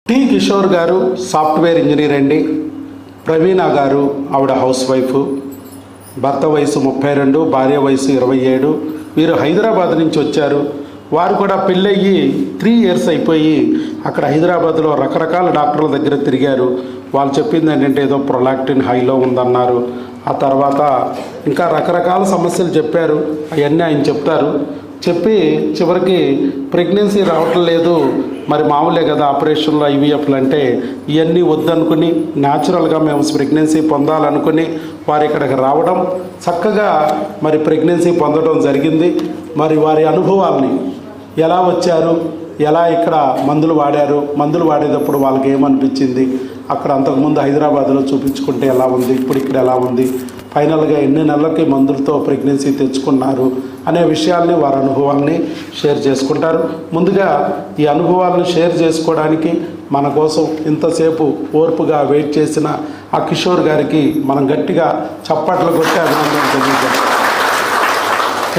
T Kishore గారు software engineer అండి. ప్రవీణ గారు ఆవిడ హౌస్ వైఫ్. భర్త వయసు 32, భార్య వయసు 27. వీరు హైదరాబాద్ నుంచి వచ్చారు. వారు కూడా పెళ్ళయ్యి 3 years అయిపోయి అక్కడ హైదరాబాద్లో రకరకాల డాక్టర్ల దగ్గర తిరిగారు. వాళ్ళు చెప్పింది ఏంటంటే ఏదో ప్రొలాక్టిన్ హైలో ఉందన్నారు. ఆ తర్వాత ఇంకా రకరకాల సమస్యలు చెప్పారు. అవన్నీ ఆయన చెప్తారు. చెప్పి చివరికి ప్రెగ్నెన్సీ రావటం లేదు, మరి మామూలే కదా ఆపరేషన్లో ఐవీఎఫ్లు అంటే, ఇవన్నీ వద్దనుకుని న్యాచురల్గా మేము ప్రెగ్నెన్సీ పొందాలనుకుని వారి ఇక్కడికి రావడం, చక్కగా మరి ప్రెగ్నెన్సీ పొందడం జరిగింది. మరి వారి అనుభవాల్ని ఎలా వచ్చారు, ఎలా ఇక్కడ మందులు వాడారు, మందులు వాడేటప్పుడు వాళ్ళకి ఏమనిపించింది, అక్కడ అంతకుముందు హైదరాబాద్లో చూపించుకుంటే ఎలా ఉంది, ఇప్పుడు ఇక్కడ ఎలా ఉంది, ఫైనల్గా ఎన్ని నెలలకి మందులతో ప్రెగ్నెన్సీ తెచ్చుకున్నారు అనే విషయాల్ని వారి అనుభవాల్ని షేర్ చేసుకుంటారు. ముందుగా ఈ అనుభవాలను షేర్ చేసుకోవడానికి మన కోసం ఇంతసేపు ఓర్పుగా వెయిట్ చేసిన ఆ కిషోర్ గారికి మనం గట్టిగా చప్పట్లు కొట్టి అభినందన తెలియజేస్తాం.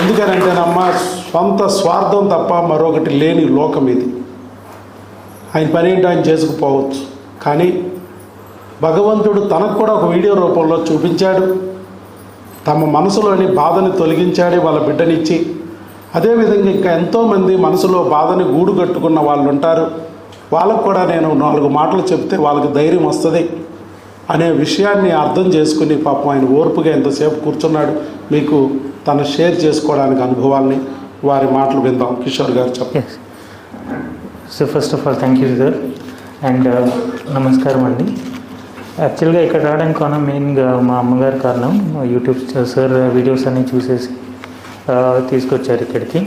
ఎందుకనంటేనమ్మా, సొంత స్వార్థం తప్ప మరొకటి లేని లోకం ఇది. ఆయన పని ఏంటో ఆయన చేసుకుపోవచ్చు, కానీ భగవంతుడు తనకు కూడా ఒక వీడియో రూపంలో చూపించాడు. తమ మనసులోని బాధని తొలగించాడు వాళ్ళ బిడ్డనిచ్చి. అదేవిధంగా ఇంకా ఎంతోమంది మనసులో బాధని గూడు కట్టుకున్న వాళ్ళు ఉంటారు. వాళ్ళకు కూడా నేను 4 మాటలు చెప్తే వాళ్ళకి ధైర్యం వస్తుంది అనే విషయాన్ని అర్థం చేసుకుని పాపం ఆయన ఓర్పుగా ఎంతసేపు కూర్చున్నాడు. మీకు తను షేర్ చేసుకోవడానికి అనుభవాల్ని వారి మాటలు విందాం. కిషోర్ గారు చెప్పండి. So first of all thank you sir and నమస్కారం అండి. యాక్చువల్గా ఇక్కడ రావడానికి కారణం మెయిన్గా మా అమ్మగారి కారణం. యూట్యూబ్ సార్ వీడియోస్ అన్నీ చూసేసి తీసుకొచ్చారు ఇక్కడికి.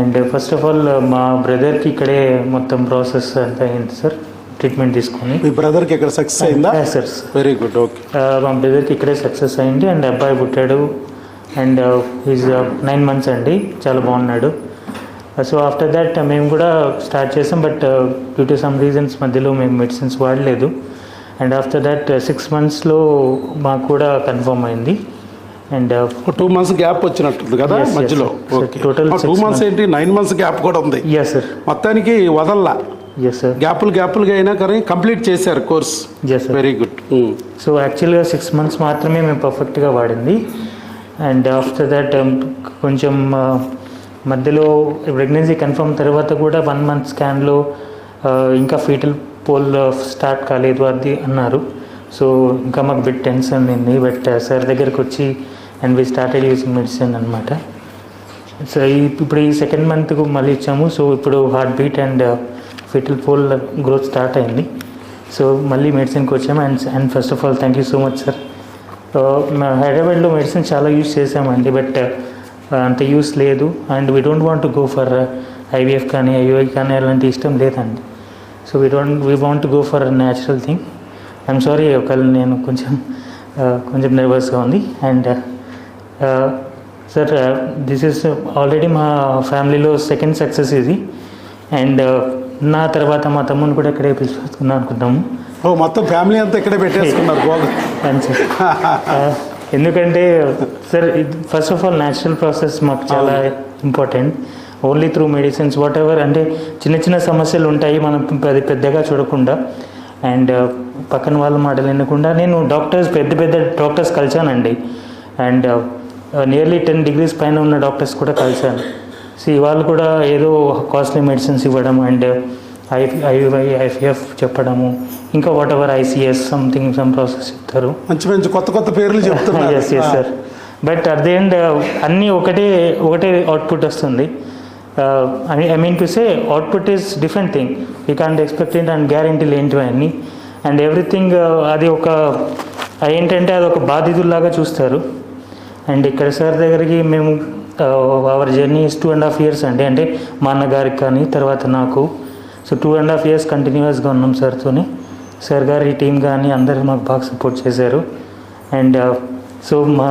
అండ్ ఫస్ట్ ఆఫ్ ఆల్ మా బ్రదర్కి ఇక్కడే మొత్తం ప్రాసెస్ అంతా అయింది సార్, ట్రీట్మెంట్ తీసుకొని. మీ బ్రదర్కి ఇక్కడ సక్సెస్ అయిందా? Sir very good. ఓకే. మా బ్రదర్కి ఇక్కడే సక్సెస్ అయింది అండ్ అబ్బాయి పుట్టాడు అండ్ ఈజ్ 9 months అండి, చాలా బాగున్నాడు. సో ఆఫ్టర్ దట్ మేము కూడా స్టార్ట్ చేసాం, but due to some reasons మధ్యలో మేము మెడిసిన్స్ వాడలేదు. అండ్ ఆఫ్టర్ దట్ 6 monthsలో మాకు కూడా కన్ఫర్మ్ అయింది. అండ్ 2 months గ్యాప్ వచ్చినట్టుంది కదా మధ్యలో. టోటల్ 2 months ఏంటి, 9 months గ్యాప్ కూడా ఉంది. Yes sir. మొత్తానికి వదల్లా. Yes sir. గ్యాపులుగా అయినా కానీ కంప్లీట్ చేశారు course. Yes sir. Very good. So యాక్చువల్గా 6 months మాత్రమే మేము పర్ఫెక్ట్గా వాడింది. అండ్ ఆఫ్టర్ దట్ కొంచెం మధ్యలో ప్రెగ్నెన్సీ కన్ఫర్మ్ తర్వాత కూడా 1 month స్కాన్లో ఇంకా ఫీటల్ పోల్ స్టార్ట్ కాలేదు అది అన్నారు. సో ఇంకా మాకు బిట్ టెన్షన్ ఉంది. బట్ సార్ దగ్గరికి వచ్చి and we started using medicine అనమాట. సో ఇప్పుడు ఈ 2nd monthకు మళ్ళీ ఇచ్చాము. సో ఇప్పుడు heart beat and fetal pole growth start అయింది. సో మళ్ళీ మెడిసిన్కి వచ్చాము. And first of all thank you so much sir. హైదరాబాద్లో మెడిసిన్ చాలా యూజ్ చేసామండి, బట్ అంత యూస్ లేదు. And we don't want to go for IVF కానీ ఐఓఐ కానీ అలాంటి ఇష్టం లేదండి. So we want to go for natural thing. I'm sorry ఒకవేళ నేను కొంచెం నర్వస్గా ఉంది. And sir this is already మా ఫ్యామిలీలో 2nd సక్సెస్ ఇది. అండ్ నా తర్వాత మా తమ్ముని కూడా ఇక్కడే పిలుచుకుందాం అనుకుంటాము. మొత్తం ఫ్యామిలీ అంతా ఇక్కడే పెట్టేసుకున్నారు. అవును సార్. ఎందుకంటే sir first of all natural process మాకు చాలా important. Only through medicines what ever అంటే చిన్న చిన్న సమస్యలు ఉంటాయి, మనం పెద్దగా చూడకుండా అండ్ పక్కన వాళ్ళ మాటలు వినకుండా. నేను పెద్ద డాక్టర్స్ కలిశానండి. అండ్ నియర్లీ 10 degrees పైన ఉన్న డాక్టర్స్ కూడా కలిశాను. సో వాళ్ళు కూడా ఏదో కాస్ట్లీ మెడిసిన్స్ ఇవ్వడం అండ్ ఐవీఎఫ్ చెప్పడము, ఇంకా whatever ICS some process చెప్తారు. మంచి కొత్త పేర్లు చెప్తున్నారు. Yes sir. But at the end అన్నీ ఒకటే అవుట్పుట్ వస్తుంది. I mean to say output is different thing. You can expect it and గ్యారంటీలు ఏంటివి అన్నీ అండ్ ఎవ్రీథింగ్. అది ఏంటంటే అది ఒక బాధితుల్లాగా చూస్తారు. అండ్ ఇక్కడ సార్ దగ్గరికి మేము అవర్ జర్నీ ఇస్ 2.5 years అండి. అంటే మా అన్నగారికి కానీ తర్వాత నాకు. సో 2.5 years కంటిన్యూస్గా ఉన్నాం సార్తోని. సార్ గారు ఈ టీం కానీ అందరూ మాకు బాగా సపోర్ట్ చేశారు. అండ్ సో మా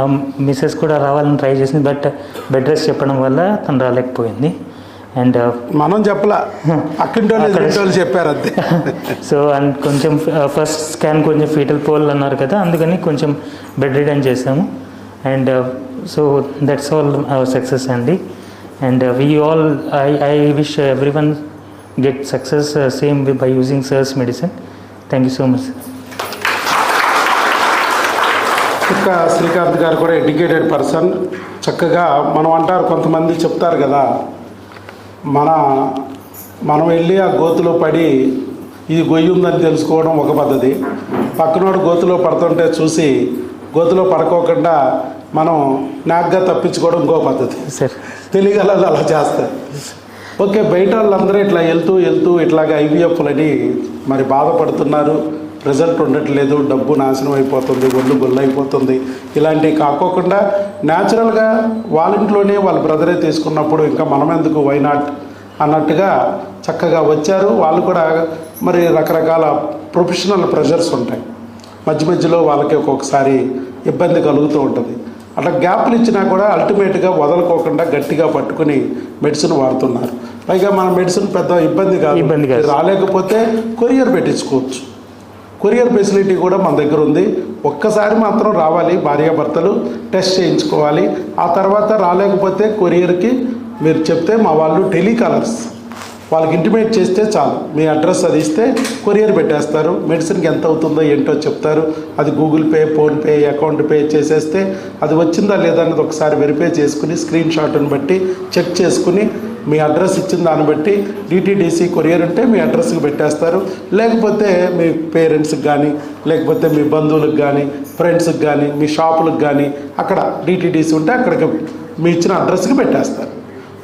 మిస్సెస్ కూడా రావాలని ట్రై చేసింది, బట్ బెడ్ రెస్ట్ చెప్పడం వల్ల తను రాలేకపోయింది. అండ్ మనం చెప్పలా, అక్కడ చెప్పారు అంతే. సో అండ్ కొంచెం ఫస్ట్ స్కాన్ కొంచెం ఫీటల్ పోల్ అన్నారు కదా, అందుకని కొంచెం బెడ్ రిడన్ చేసాము. And so that's all our success అండి. And we all I wish everyone get success same way by using sir's medicine. Thank you so much, sir. ఇంకా శ్రీకాంత్ గారు కూడా ఎడ్యుకేటెడ్ పర్సన్. చక్కగా మనం అంటారు, కొంతమంది చెప్తారు కదా, మనం వెళ్ళి ఆ గోతులో పడి ఇది గొయ్యి ఉందని తెలుసుకోవడం ఒక పద్ధతి, పక్కనోడు గోతులో పడుతుంటే చూసి గోతులో పడుకోకుండా మనం నాగ్గా తప్పించుకోవడం ఇంకో పద్ధతి. తెలియగలదు అలా చేస్తారు. ఓకే, బయట వాళ్ళందరూ ఇట్లా వెళ్తూ ఇట్లాగ ఐవీఎఫ్లని మరి బాధపడుతున్నారు, రిజల్ట్ ఉండట్లేదు, డబ్బు నాశనం అయిపోతుంది, ఒళ్ళు గుళ్ళు అయిపోతుంది. ఇలాంటివి కాకోకుండా న్యాచురల్గా వాళ్ళ ఇంట్లోనే వాళ్ళ బ్రదరే తీసుకున్నప్పుడు ఇంకా మనం ఎందుకు, వై నాట్ అన్నట్టుగా చక్కగా వచ్చారు. వాళ్ళు కూడా మరి రకరకాల ప్రొఫెషనల్ ప్రెషర్స్ ఉంటాయి, మధ్యలో వాళ్ళకి ఒక్కొక్కసారి ఇబ్బంది కలుగుతూ ఉంటుంది. అట్లా గ్యాప్లు ఇచ్చినా కూడా అల్టిమేట్గా వదలుకోకుండా గట్టిగా పట్టుకుని మెడిసిన్ వాడుతున్నారు. పైగా మన మెడిసిన్ పెద్ద ఇబ్బంది కాదు, రాలేకపోతే కొరియర్ పెట్టించుకోవచ్చు. కొరియర్ ఫెసిలిటీ కూడా మన దగ్గర ఉంది. ఒక్కసారి మాత్రం రావాలి, భార్యాభర్తలు టెస్ట్ చేయించుకోవాలి. ఆ తర్వాత రాలేకపోతే కొరియర్కి మీరు చెప్తే మా వాళ్ళు టెలికాలర్స్ వాళ్ళకి ఇంటిమేట్ చేస్తే చాలు, మీ అడ్రస్ అది ఇస్తే కొరియర్ పెట్టేస్తారు. మెడిసిన్కి ఎంత అవుతుందో ఏంటో చెప్తారు. అది Google pay, PhonePe, account pay చేసేస్తే అది వచ్చిందా లేదా అన్నది ఒకసారి వెరిఫై చేసుకుని స్క్రీన్ షాట్ని బట్టి చెక్ చేసుకుని మీ అడ్రస్ ఇచ్చిన దాన్ని బట్టి డిటీడీసీ కొరియర్ ఉంటే మీ అడ్రస్కి పెట్టేస్తారు. లేకపోతే మీ పేరెంట్స్కి కానీ, లేకపోతే మీ బంధువులకు కానీ, ఫ్రెండ్స్కి కానీ, మీ షాపులకు కానీ అక్కడ డిటీడీసీ ఉంటే అక్కడికి మీ ఇచ్చిన అడ్రస్కి పెట్టేస్తారు.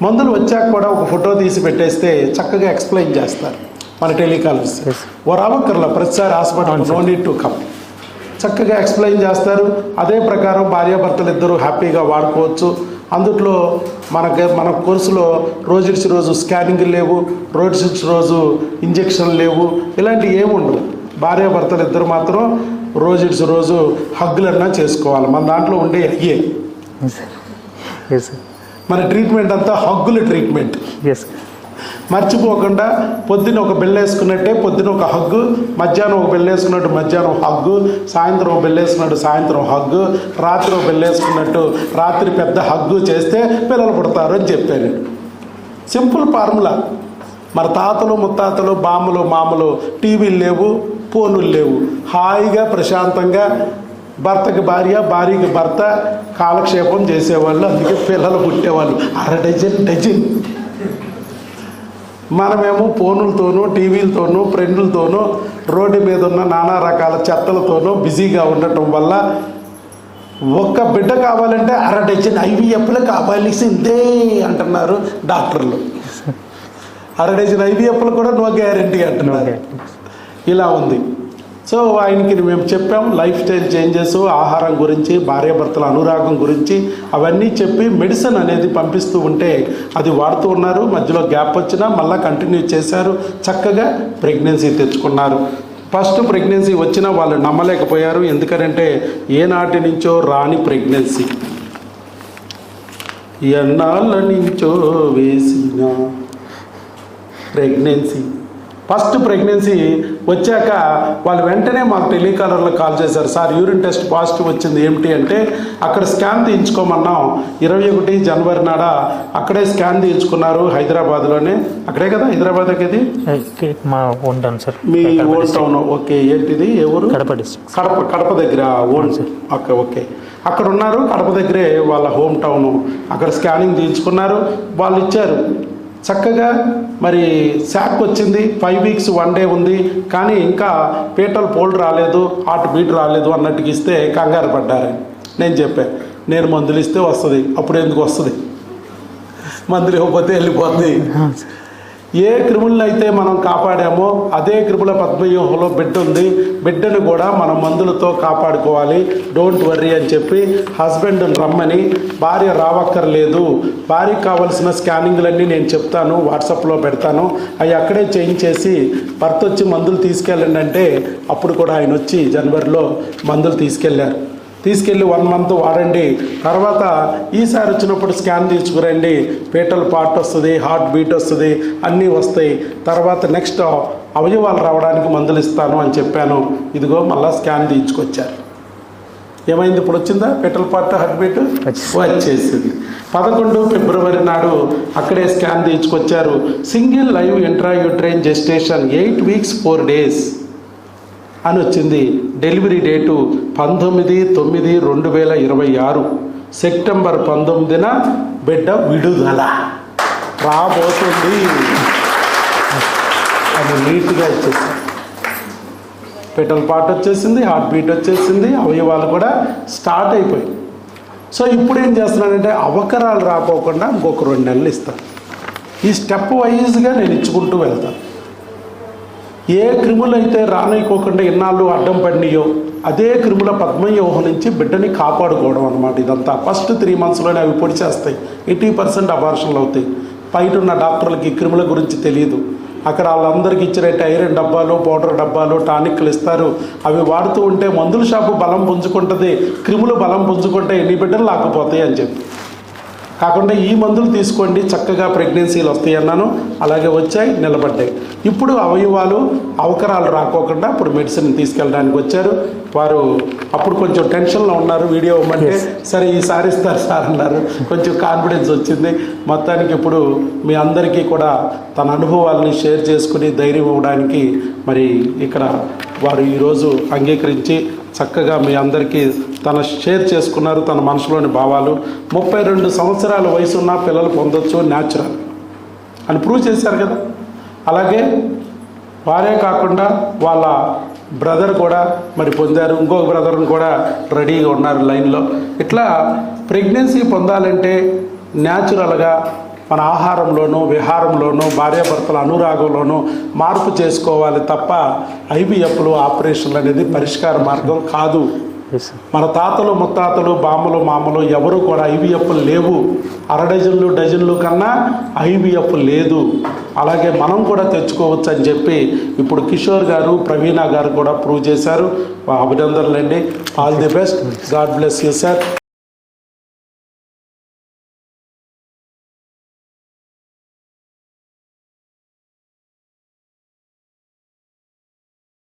మందులు వచ్చాక కూడా ఒక ఫోటో తీసి పెట్టేస్తే చక్కగా ఎక్స్ప్లెయిన్ చేస్తారు మన టెలికాలర్స్. ఓ రావక్కర్లా ప్రతిసారి hospital, no need to come, చక్కగా ఎక్స్ప్లెయిన్ చేస్తారు. అదే ప్రకారం భార్యాభర్తలు ఇద్దరు హ్యాపీగా వాడుకోవచ్చు. అందుట్లో మన కోర్సులో రోజు రోజు స్కానింగ్ లేవు, రోజు ఇంజెక్షన్ లేవు, ఇలాంటివి ఏముండవు. భార్యాభర్తలు ఇద్దరు మాత్రం రోజు హగ్గులన్నా చేసుకోవాలి. మన దాంట్లో ఉండే అయ్యే మన ట్రీట్మెంట్ అంతా హగ్గుల ట్రీట్మెంట్. మర్చిపోకుండా పొద్దున్న ఒక బెల్ వేసుకున్నట్టే పొద్దున ఒక హగ్గు, మధ్యాహ్నం ఒక బెల్ వేసుకున్నట్టు మధ్యాహ్నం హగ్గు, సాయంత్రం ఒక బెల్ వేసుకున్నట్టు సాయంత్రం హగ్గు, రాత్రి ఒక బెల్ వేసుకున్నట్టు రాత్రి పెద్ద హగ్గు చేస్తే పిల్లలు పుడతారు అని చెప్పాను. Simple formula. మన తాతలు ముత్తాతలు, బామ్మలు మామలు టీవీలు లేవు, ఫోనులు లేవు, హాయిగా ప్రశాంతంగా భర్తకి భార్య, భార్యకి భర్త కాలక్షేపం చేసేవాళ్ళు. అందుకే పిల్లలు పుట్టేవాళ్ళు డజన్. మనమేమో ఫోనులతోనూ, టీవీలతోనూ, ఫ్రెండ్లతోనూ, రోడ్డు మీద ఉన్న నానా రకాల చెత్తలతోనూ బిజీగా ఉండటం వల్ల ఒక్క బిడ్డ కావాలంటే డజన్ ఐవీఎఫ్లు కావాల్సిందే అంటున్నారు డాక్టర్లు. డజన్ ఐవీఎఫ్లు కూడా నో గ్యారంటీ అంటున్నారు. ఇలా ఉంది. సో ఆయనకి మేము చెప్పాం లైఫ్ స్టైల్ చేంజెస్, ఆహారం గురించి, భార్యాభర్తల అనురాగం గురించి అవన్నీ చెప్పి మెడిసిన్ అనేది పంపిస్తూ ఉంటే అది వాడుతూ ఉన్నారు. మధ్యలో గ్యాప్ వచ్చినా మళ్ళీ కంటిన్యూ చేశారు. చక్కగా ప్రెగ్నెన్సీ తెచ్చుకున్నారు. ఫస్ట్ ప్రెగ్నెన్సీ వచ్చినా వాళ్ళు నమ్మలేకపోయారు. ఎందుకంటే ఏనాటి నుంచో రాని ప్రెగ్నెన్సీ, ఎన్నాళ్ళ నుంచో వేసిన ప్రెగ్నెన్సీ. ఫస్ట్ ప్రెగ్నెన్సీ వచ్చాక వాళ్ళు వెంటనే మాకు టెలికాలర్లో కాల్ చేశారు. సార్ యూరిన్ టెస్ట్ పాజిటివ్ వచ్చింది, ఏమిటి అంటే అక్కడ స్కాన్ తీయించుకోమన్నాం. 21 జనవరి నాడ అక్కడే స్కాన్ తీయించుకున్నారు, హైదరాబాద్లోనే. అక్కడే కదా హైదరాబాద్ ఇది మా ఓన్ టౌన్ సార్, మీ ఓన్ టౌన్. ఓకే, ఏంటిది ఎవరు? కడప దగ్గర ఓన్. ఓకే, అక్కడ ఉన్నారు, కడప దగ్గరే వాళ్ళ హోమ్ టౌను. అక్కడ స్కానింగ్ తీయించుకున్నారు, వాళ్ళు ఇచ్చారు. చక్కగా మరి శాక్ వచ్చింది, 5 వీక్స్ 1 డే ఉంది, కానీ ఇంకా పీటల్ పోల్డ్ రాలేదు, హార్ట్ బీట్ రాలేదు అన్నట్టుగా ఇస్తే కంగారు పడ్డారు. నేను చెప్పాను, నేను మందులు ఇస్తే వస్తుంది, అప్పుడు ఎందుకు వస్తుంది, మందులు ఇవ్వకపోతే వెళ్ళిపోతుంది. ఏ క్రిములను అయితే మనం కాపాడామో అదే క్రిముల పద్మవ్యూహంలో బిడ్డ ఉంది, బిడ్డను కూడా మనం మందులతో కాపాడుకోవాలి, డోంట్ వర్రీ అని చెప్పి హస్బెండ్ని రమ్మని, భార్య రావక్కర్లేదు, భార్యకు కావాల్సిన స్కానింగ్లన్నీ నేను చెప్తాను, వాట్సాప్లో పెడతాను, అవి అక్కడే చేయించేసి భర్త వచ్చి మందులు తీసుకెళ్ళండి అంటే అప్పుడు కూడా ఆయన వచ్చి జనవరిలో మందులు తీసుకెళ్ళి 1 మంత్ వాడండి, తర్వాత ఈసారి వచ్చినప్పుడు స్కాన్ తీసుకురండి, పీటల్ పార్ట్ వస్తుంది, హార్ట్ బీట్ వస్తుంది, అన్నీ వస్తాయి, తర్వాత నెక్స్ట్ అవయవాలు రావడానికి మందులు ఇస్తాను అని చెప్పాను. ఇదిగో మళ్ళీ స్కాన్ తీయించుకొచ్చారు. ఏమైంది? ఇప్పుడు వచ్చిందా పెటల్ పార్ట్ హార్ట్ బీట్? వచ్చేసింది. 11 ఫిబ్రవరి నాడు అక్కడే స్కాన్ తీసుకొచ్చారు. Single live intrauterine gestation 8 weeks 4 days అని వచ్చింది. డెలివరీ డేటు 19/9/2026 సెప్టెంబర్ 19న బిడ్డ విడుదల రాబోతుంది అది నీట్గా ఇచ్చేసారు. పెటల్ పార్ట్ వచ్చేసింది, హార్ట్ బీట్ వచ్చేసింది, అవయవాలు కూడా స్టార్ట్ అయిపోయాయి. సో ఇప్పుడు ఏం చేస్తున్నానంటే అవకరాలు రాపోకుండా ఇంకొక 2 నెలలు ఇస్తాను. ఈ స్టెప్ వైజ్గా నేను ఇచ్చుకుంటూ వెళ్తాను. ఏ క్రిములు అయితే రానికోకుండా ఇన్నాళ్ళు అడ్డం పడినాయో అదే క్రిముల పద్మవ్యూహం నుంచి బిడ్డని కాపాడుకోవడం అనమాట. ఇదంతా ఫస్ట్ 3 monthsలోనే అవి పొడిచేస్తాయి. 80% అబార్షన్లు అవుతాయి. బయట ఉన్న డాక్టర్లకి ఈ క్రిముల గురించి తెలియదు. అక్కడ వాళ్ళందరికీ ఇచ్చినట్టు ఐరన్ డబ్బాలు, పౌడర్ డబ్బాలు, టానిక్లు ఇస్తారు. అవి వాడుతూ ఉంటే మందుల షాపు బలం పుంజుకుంటుంది, క్రిములు బలం పుంజుకుంటే ఎన్ని బిడ్డలు లాక్కుపోతాయి అని చెప్పి. కాకుండా ఈ మందులు తీసుకోండి చక్కగా ప్రెగ్నెన్సీలు వస్తాయి అన్నాను. అలాగే వచ్చాయి, నిలబడ్డాయి. ఇప్పుడు అవయవాలు అవకరాలు రాకోకుండా ఇప్పుడు మెడిసిన్ తీసుకెళ్ళడానికి వచ్చారు వారు. అప్పుడు కొంచెం టెన్షన్లో ఉన్నారు, వీడియో ఇవ్వమంటే సరే ఈసారి ఇస్తారు సార్ అన్నారు. కొంచెం కాన్ఫిడెన్స్ వచ్చింది. మొత్తానికి ఇప్పుడు మీ అందరికీ కూడా తన అనుభవాలని షేర్ చేసుకుని ధైర్యం ఇవ్వడానికి మరి ఇక్కడ వారు ఈరోజు అంగీకరించి చక్కగా మీ అందరికీ తన షేర్ చేసుకున్నారు తన మనసులోని భావాలు. 32 సంవత్సరాల వయసు ఉన్న పిల్లలు పొందొచ్చు న్యాచురల్ అని ప్రూవ్ చేశారు కదా. అలాగే వారే కాకుండా వాళ్ళ బ్రదర్ కూడా మరి పొందారు, ఇంకొక బ్రదర్ని కూడా రెడీగా ఉన్నారు లైన్లో. ఇట్లా ప్రెగ్నెన్సీ పొందాలంటే న్యాచురల్గా మన ఆహారంలోనూ విహారంలోనూ భార్యాభర్తల అనురాగంలోనూ మార్పు చేసుకోవాలి తప్ప ఐవీఎఫ్లు ఆపరేషన్లు అనేది పరిష్కార మార్గం కాదు. మన తాతలు ముత్తాతలు బామ్మలు మామలు ఎవరు కూడా ఐవీఎఫ్లు లేవు. 6 డజన్లు కన్నా ఐవీఎఫ్ లేదు. అలాగే మనం కూడా తెచ్చుకోవచ్చు అని చెప్పి ఇప్పుడు కిషోర్ గారు, ప్రవీణ గారు కూడా ప్రూవ్ చేశారు. అభినందనలండి. All the best. God bless you sir.